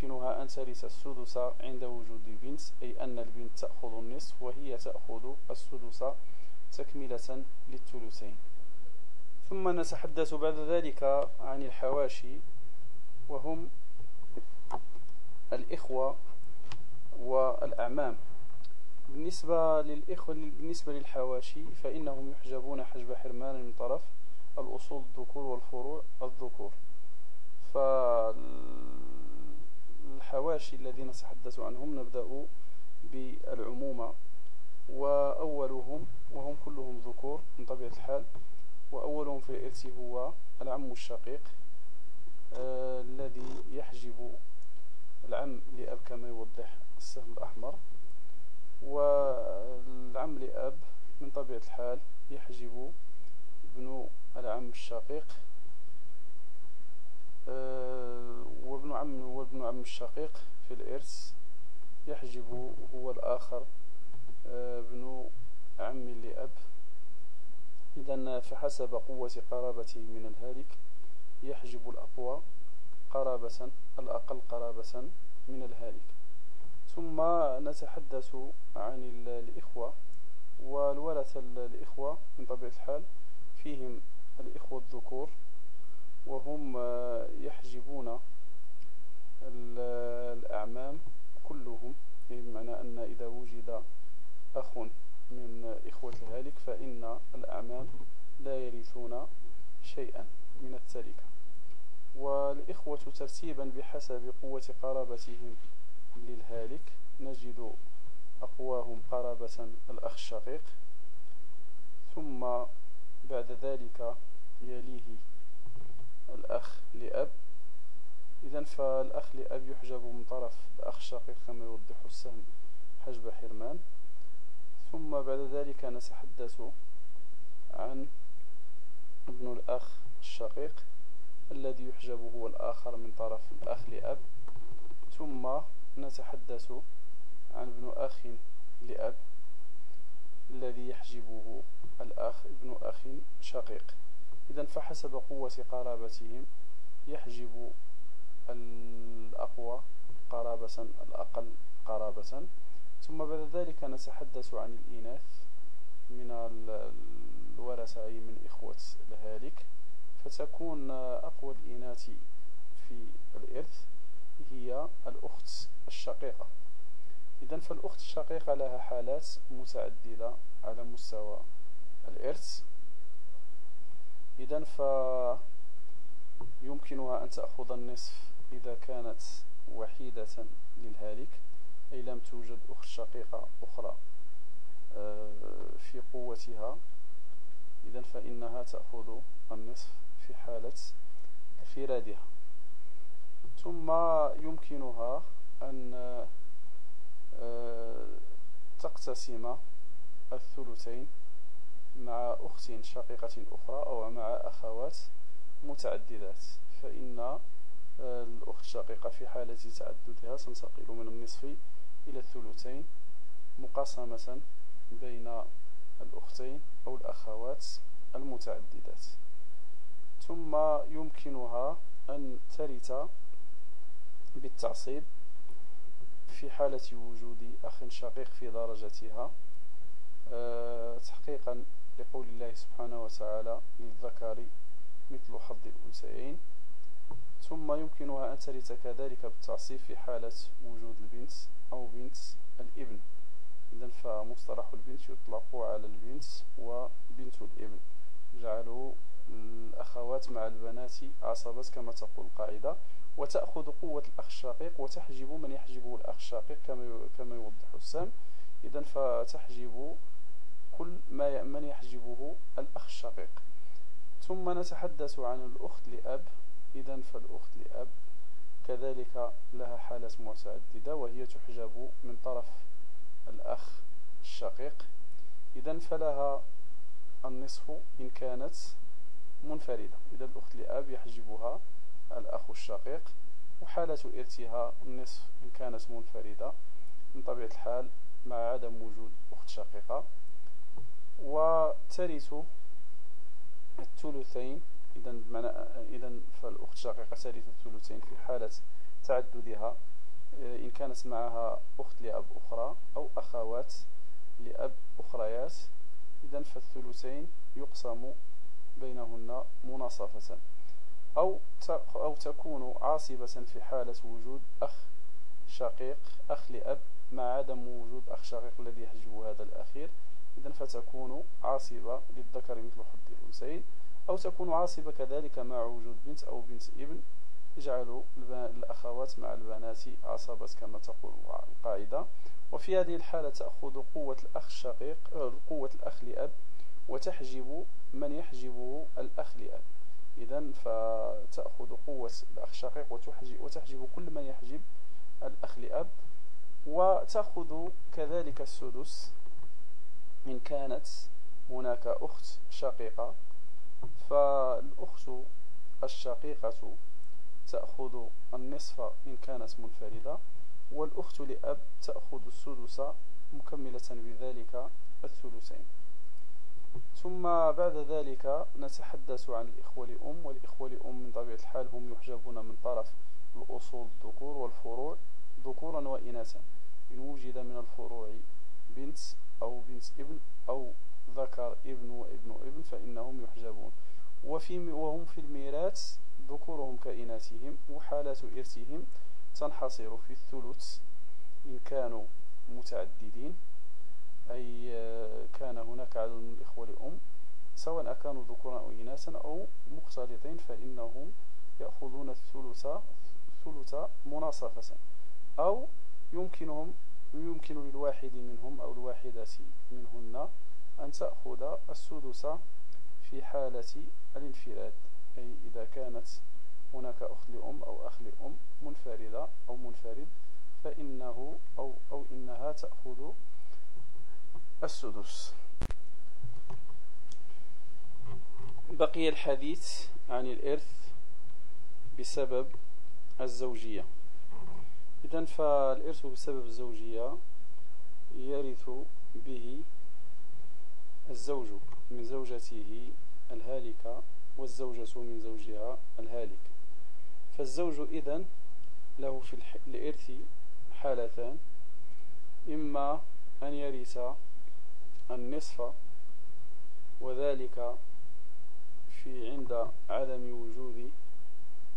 يمكنها أن ترث السدس عند وجود البنت، أي أن البنت تأخذ النصف وهي تأخذ السدس تكملة للثلثين. ثم نتحدث بعد ذلك عن الحواشي، وهم الإخوة والأعمام. بالنسبة للحواشي فإنهم يحجبون حجب حرمان من طرف الأصول الذكور والفروع الذكور. فالحواشي الذين نتحدث عنهم نبدأ بالعمومة، وأولهم وهم كلهم ذكور من طبيعة الحال، وأولهم في الإرث هو العم الشقيق الذي يحجب العم لأب كما يوضح السهم الأحمر، والعم لأب من طبيعة الحال يحجب ابن العم الشقيق، وابن عم الشقيق في الإرث يحجب هو الآخر ابن عم لأب. إذن فحسب قوة قرابته من الهالك يحجب الأقوى قرابة الأقل قرابة من الهالك. ثم نتحدث عن الإخوة والورثة. الإخوة من طبيعة الحال فيهم الإخوة الذكور، وهم يحجبون الأعمام كلهم، بمعنى أن إذا وجد أخ من إخوة الهالك فإن الأعمام لا يرثون شيئا من التركة. والإخوة ترتيبا بحسب قوة قرابتهم للهالك نجد أقواهم قرابة الأخ الشقيق، ثم بعد ذلك يليه الأخ لأب. إذن فالأخ لأب يحجب من طرف الأخ الشقيق كما يوضح السهم حجب حرمان. ثم بعد ذلك نتحدث عن ابن الأخ الشقيق الذي يحجب هو الآخر من طرف الأخ لأب. ثم نتحدث عن ابن أخ لأب الذي يحجبه الأخ ابن أخ شقيق. إذن فحسب قوة قرابتهم يحجب الأقوى قرابة الأقل قرابة. ثم بعد ذلك نتحدث عن الإناث من الورثة أي من إخوة الهالك، فتكون أقوى الإناث في الإرث هي الأخت الشقيقة. إذن فالأخت الشقيقة لها حالات متعددة على مستوى الإرث. إذن فيمكنها أن تأخذ النصف إذا كانت وحيدة للهالك، أي لم توجد أخت شقيقة أخرى في قوتها، إذن فإنها تأخذ النصف في حالة انفرادها. ثم يمكنها أن تقتسم الثلثين مع أخت شقيقة أخرى أو مع أخوات متعددات، فإن الأخت الشقيقة في حالة تعددها تنتقل من النصف إلى الثلثين مقاسمة بين الأختين أو الأخوات المتعددات. ثم يمكنها أن ترث بالتعصيب في حالة وجود أخ شقيق في درجتها، تحقيقا لقول الله سبحانه وتعالى للذكر مثل حظ الأنثيين. ثم يمكنها أن ترث كذلك بالتعصيب في حالة وجود البنت أو بنت الابن. إذن فمصطلح البنت يطلق على البنت وبنت الابن، جعلوا الأخوات مع البنات عصبات كما تقول القاعدة، وتأخذ قوة الأخ الشقيق وتحجب من يحجبه الأخ الشقيق كما يوضح السهم. إذن فتحجب كل من يحجبه الأخ الشقيق. ثم نتحدث عن الأخت لأب. إذن فالأخت لأب كذلك لها حالات متعددة، وهي تحجب من طرف الأخ الشقيق. إذن فلها النصف إن كانت منفردة. إذا الأخت لأب يحجبها الأخ الشقيق، وحالة إرثها النصف إن كانت منفردة من طبيعة الحال مع عدم وجود أخت شقيقة. وترث الثلثين. إذن فالأخت الشقيقة ترث الثلثين في حالة تعددها، إن كانت معها أخت لأب أخرى أو أخوات لأب أخريات، إذن فالثلثين يقسم بينهن مناصفة. أو تكون عاصبة في حالة وجود أخ شقيق، أخ لأب، مع عدم وجود أخ شقيق الذي يحجب هذا الأخير، إذن فتكون عاصبة للذكر مثل حظ الأنثيين. أو تكون عاصبة كذلك مع وجود بنت أو بنت ابن، يجعل الأخوات مع البنات عصبات كما تقول القاعدة. وفي هذه الحالة تأخذ قوة الأخ الشقيق، قوة الأخ لأب، وتحجب من يحجبه الأخ لأب. إذن فتأخذ قوة الأخ الشقيق وتحجب كل من يحجب الأخ لأب. وتأخذ كذلك السدس إن كانت هناك أخت شقيقة، فالأخت الشقيقة تأخذ النصف إن كانت منفردة، والأخت لأب تأخذ السدس مكملة بذلك الثلثين. ثم بعد ذلك نتحدث عن الإخوة لأم. والإخوة لأم من طبيعة الحال هم يحجبون من طرف الأصول الذكور والفروع ذكورا وإناثا، إن وجد من الفروع بنت أو بنت ابن أو ذكر ابن وابن ابن فإنهم يحجبون. وهم في الميراث ذكورهم كإناثهم، وحالات إرثهم تنحصر في الثلث إن كانوا متعددين، أي كان هناك عدد من الإخوة لأم سواء كانوا ذكورا أو إناثا أو مختلطين، فإنهم يأخذون الثلث مناصفة. أو يمكن للواحد منهم أو الواحدة منهن أن تأخذ السدس في حالة الانفراد، أي إذا كانت هناك أخت لأم أو أخ لأم منفردة أو منفرد، فإنه أو إنها تأخذ السدس. بقي الحديث عن الإرث بسبب الزوجية. إذن فالإرث بسبب الزوجية يرث به الزوج من زوجته الهالكة والزوجة من زوجها الهالك. فالزوج إذن له في الإرث حالتان: إما أن يرث النصف، وذلك عند عدم وجود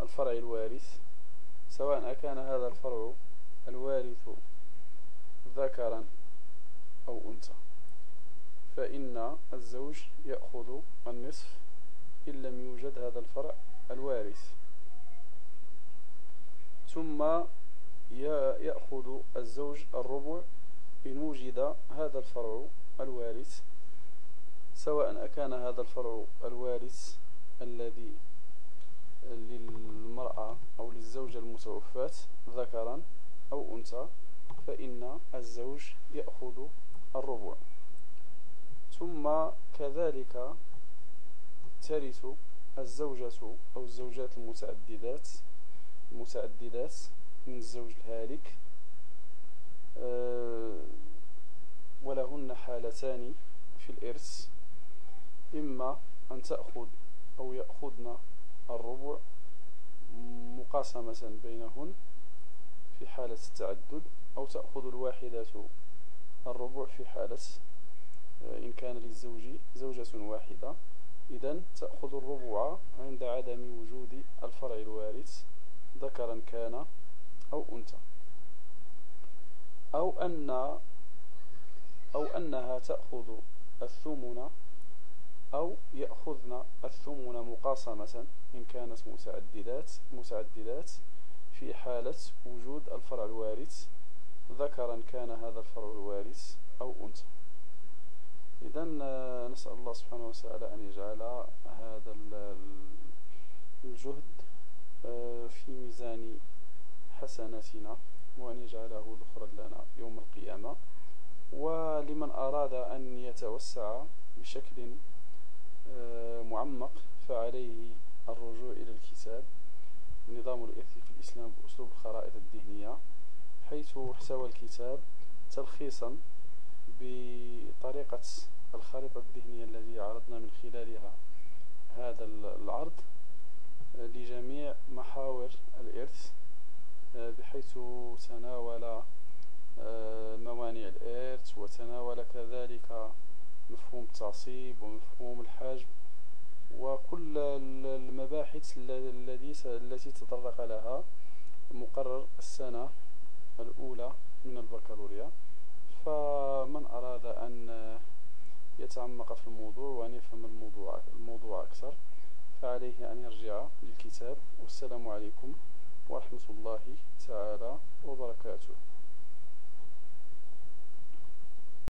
الفرع الوارث، سواء كان هذا الفرع الوارث ذكرا أو أنثى، فإن الزوج يأخذ النصف إن لم يوجد هذا الفرع الوارث. ثم يأخذ الزوج الربع إن وجد هذا الفرع الوارث، سواء كان هذا الفرع الوارث الذي للمرأة أو للزوجة المتوفاة ذكرا أو أنثى، فإن الزوج يأخذ الربع. ثم كذلك ترث الزوجة أو الزوجات المتعددات من الزوج الهالك، ولهن حالتان في الإرث: إما أن تأخذ أو يأخذن الربع مقاسمة بينهن في حالة التعدد، أو تأخذ الواحدة الربع في حالة إن كان للزوج زوجة واحدة، إذن تأخذ الربع عند عدم وجود الفرع الوارث ذكرا كان أو أنثى. أو أنها تأخذ الثمن أو يأخذن الثمن مقاسمة إن كانت متعددات في حالة وجود الفرع الوارث ذكرا كان هذا الفرع الوارث أو أنثى. إذن نسأل الله سبحانه وتعالى أن يجعل هذا الجهد في ميزان حسناتنا، وأن يجعله ذخرا لنا يوم القيامة. ولمن أراد أن يتوسع بشكل معمق فعليه الرجوع إلى الكتاب نظام الإرث في الإسلام بأسلوب الخرائط الذهنية، حيث احتوى الكتاب تلخيصا بطريقة الخريطة الذهنية التي عرضنا من خلالها هذا العرض لجميع محاور الإرث بحيث تناول موانع الإرث، وتناول كذلك مفهوم التعصيب ومفهوم الحجب وكل المباحث التي تطرق لها مقرر السنة الأولى من البكالوريا. فمن أراد أن يتعمق في الموضوع وأن يفهم الموضوع أكثر فعليه أن يرجع للكتاب. والسلام عليكم ورحمة الله تعالى وبركاته.